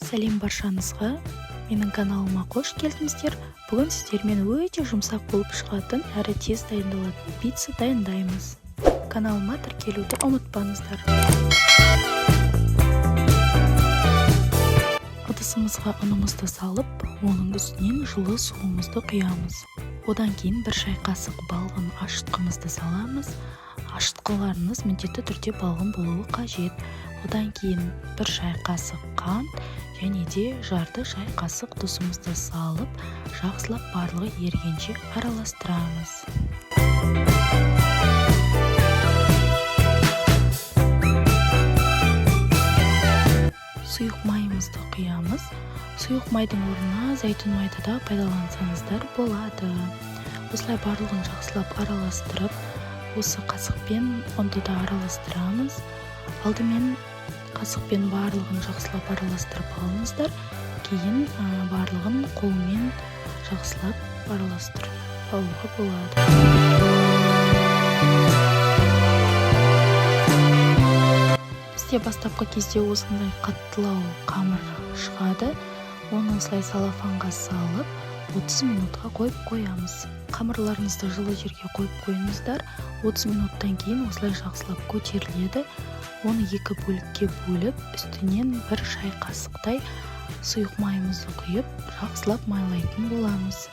Сәлем баршаңызға, менің каналыма қош келдіңіздер. Бүгін сіздермен өте жұмсақ болып шығатын әрі тез дайындалатын пицца дайындаймыз. Каналыма тіркелуді ұмытпаңыздар. Ыдысымызға ұнымызды салып, оның үстінен жылы суымызды құямыз. Одан кейін бір шай қасық балғын ашытқымызды саламыз. Ашытқыларыңыз міндетті түрде балғын болуы қажет. Одан кейін бір шай қасық қант және де жарты шай қасық тұзымызды салып, жақсылап барлығы ерігенше араластырамыз. Сұйық майымызды құямыз. Сұйық майдың орнына зәйтүн майды да пайдалансаңыздар болады. Осылай барлығын жақсылап араластырып, осы қасықпен ұнды да араластырамыз. Алдымен қасықпен барлығын жақсылап араластырып алыңыздар. Кейін барлығын қолмен жақсылап араластырып алуға болады. Бізде бастапқы кезде осындай қаттылау қамыр шығады. Оны осылай салафанға салып, 30 минутқа қойып қоямыз. Қамырларыңызды жылы жерге қойып қойыңыздар. 30 минуттан кейін осылай жақсылап көтеріледі. Оны екі бөлікке бөліп, үстінен бір шай қасықтай сұйық майымызды құйып, жақсылап майлайтын боламыз.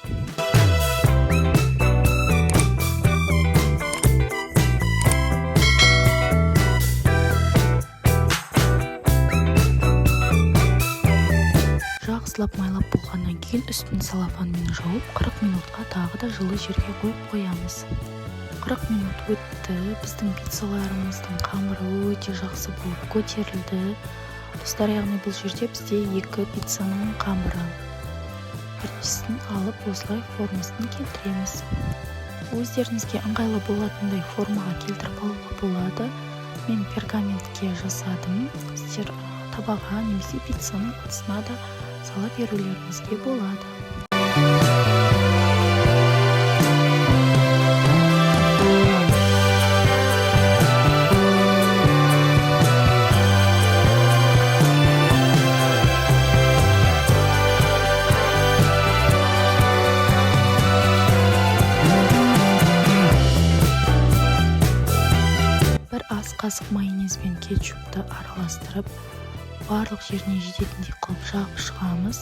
Жақсылап майлап болғаннан кейін үстін салафанмен жауып, 40 минутқа тағы да жылы жерге қойып қоямыз. 40 минут өтті, біздің пиццаларымыздың қамыры өте жақсы болып көтерілді. Достар, яғни бұл жерде бізде екі пиццаның қамыры. Біріншісін алып, осылай формасын келтіреміз. Өздеріңізге ыңғайлы болатындай формаға келтіріп алуға болады. Мен пергаментке жасадым. Сіздер табаға немесе пиццаның ыдысына да сала берулеріңізге болады. Қасық майонез бен кетчупты араластырып, барлық жеріне жететіндей қылып жағып шығамыз.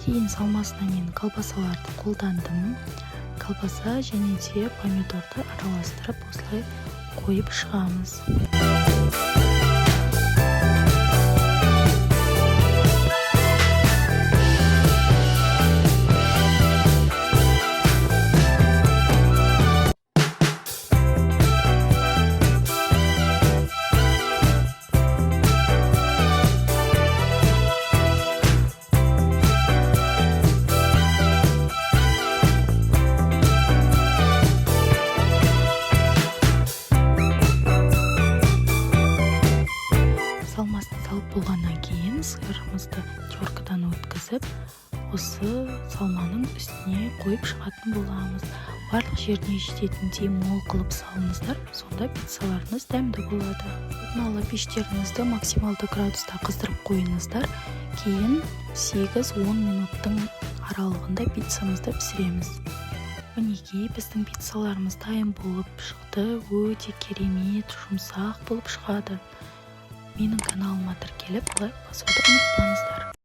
Кейін салмасына мен колбасаларды қолдандым. Колбаса және де помидорды араластырып, осылай қойып шығамыз. Салмасын салып болғаннан кейін сырымызды теркадан өткізіп, осы салманың үстіне қойып шығатын боламыз. Барлық жеріне жететіндей мол қылып салыңыздар, сонда пиццаларыңыз дәмді болады. Орналы пештеріңізді максималды градуста қыздырып қойыңыздар. Кейін 8-10 минуттың аралығында пиццамызды пісіреміз. Мінекей, біздің пиццаларымыз дайын болып шықты, өте керемет, жұмсақ болып шығады. Менің каналыма тіркеліп, лайк басуды ұмытпаңыздар.